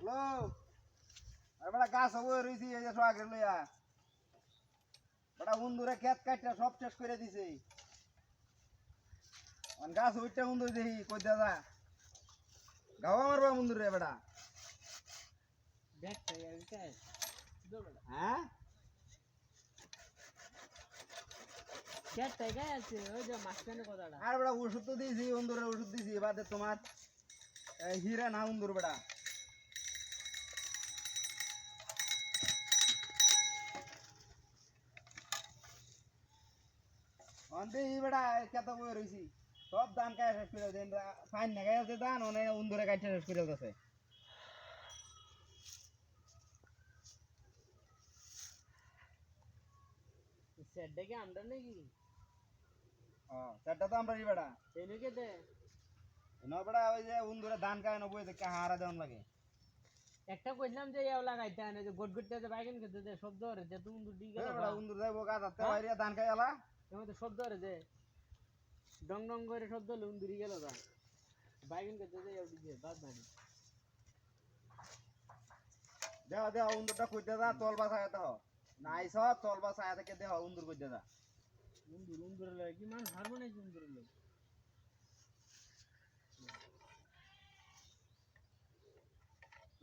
hello বড়া গাছ হবো রইছি এই যে সোয়াগের লইয়া বড়া উন্দুরে ক্ষেত কাটটা সব শেষ করে দিছে অন গাছ উঠতে উন্দুর দেখি কই দাদা গাওয়া মারবা উন্দুরে বড়া দেখতে গেছে হ্যাঁ দেখতে গেছে ওই যে মাঝখানে কথাটা আর বড়া ওষুধ তো দিয়েছি উন্দুরে ওষুধ দিয়েছি বাদে তোমার হীরা না উন্দুর বড়া অন্তে বড়া কত বই রইছি সব ধান কায় শেষ করে দেন ফাইন না গায়ে ধান ওনে উন্দুরে কাটতে শেষ করে দিতেছে সেটটা কি আমরা নাকি সেটা তো আমরা বড়া এনুকে দে ন বড়া ওই যে উন্দুরে ধান কায় ন বই দেখে হারা দেন লাগে একটা কইলাম যে ইয়াও লাগাইতে আনে যে গট গটতে বাইকেন খেতে দে শব্দ হরে যে তুমি দুডি গেল বড়া উন্দুর দেব গাদাতে বাইরে ধান কায় আলা এমন তো শব্দ হরে যে ডং ডং করে শব্দ হলে উন্দুরি গেল দা বাইকেন খেতে দে ইয়াও দিছে বাদ মারি দেও দেও উন্দুরটা কইতে দা তল বাসায় দাও নাই সব তল বাসায় থেকে দেও উন্দুর কইতে দা উন্দুর লাগে কি মান হারবো নাকি উন্দুর লাগে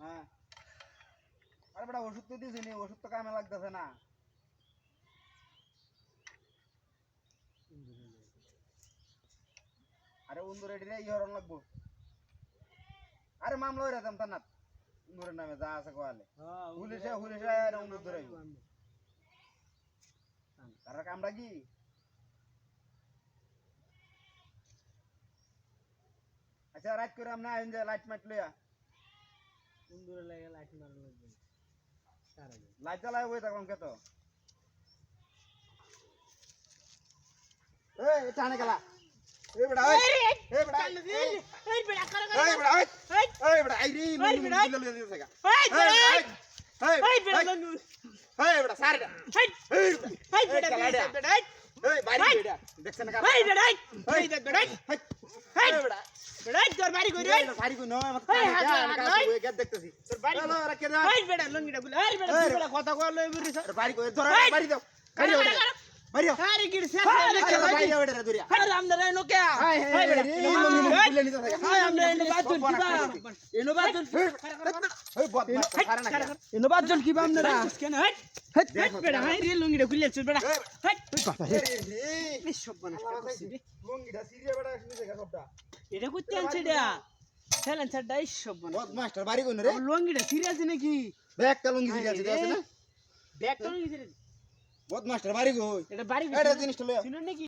হ্যাঁ আরে বড়া ওষুধ তো দিয়েছি নি ওষুধ তো কামে লাগতেছে না আরে উন্দুর এডি রে ইহরন লাগবো আরে মামলা হইরা দাম তানাত উন্দুরের নামে যা আছে কোয়ালে হ্যাঁ পুলিশে উন্দুর ধরে তারা কামড়া কি আচ্ছা রাত করে আমরা আইন যে লাইট মাইট লইয়া উন্দুর লাগে লাইট মারা লাগবে তার আগে লাইট জ্বালায় বই তখন কে তো এই টানে গেলা এই বড়া এই বড়া এই বেড়া করে এই বড়া এই বড়া আই রে এই বড়া এই বড়া এই বেড়া লঙ্গু এই বড়া সারে এই বেড়া বেড়া এই বাড়ি বেড়া দেখছ না এই বেড়া এই দেখ বেড়া এই বড়া বেড়া তোর বাড়ি কই রে বাড়ি কই নয় মত এই হাত ওই গেট দেখতেছি তোর বাড়ি চলো রাখে দাও এই বেড়া লঙ্গিটা গুলো এই বেড়া তুই বেড়া কথা কই লই বুড়ি বাড়ি কই ধর বাড়ি দাও বাড়ি দাও বাড়ি দাও আরে কি রে বাড়ি দাও এটা দূরিয়া আরে আমরা রেনো কে হাই হাই বেড়া বুলে নিতে থাকে হাই আমরা এনো বাতুন কিবা এনো বাতুন ওই বদমাশ খারে না এনো বাতুন কিবা আমরা কেন হাই হাই বেড়া হাই রে লঙ্গিটা খুলেছ বেড়া হাই এই সব বানাস করছিস রে লঙ্গিটা সিরিয়া বেড়া শুনে দেখা সবটা এটা করতে আনছে এটা চ্যালেঞ্জার ডাই সব বানাস বদমাস্টার বাড়ি কই রে লঙ্গিটা সিরিয়াস নাকি ব্যাগটা লঙ্গি সিরিয়াস আছে না ব্যাগ তো লঙ্গি সিরিয়াস বদমাস্টার বাড়ি কই এটা বাড়ি এটা জিনিসটা লইয়া শুনুন নাকি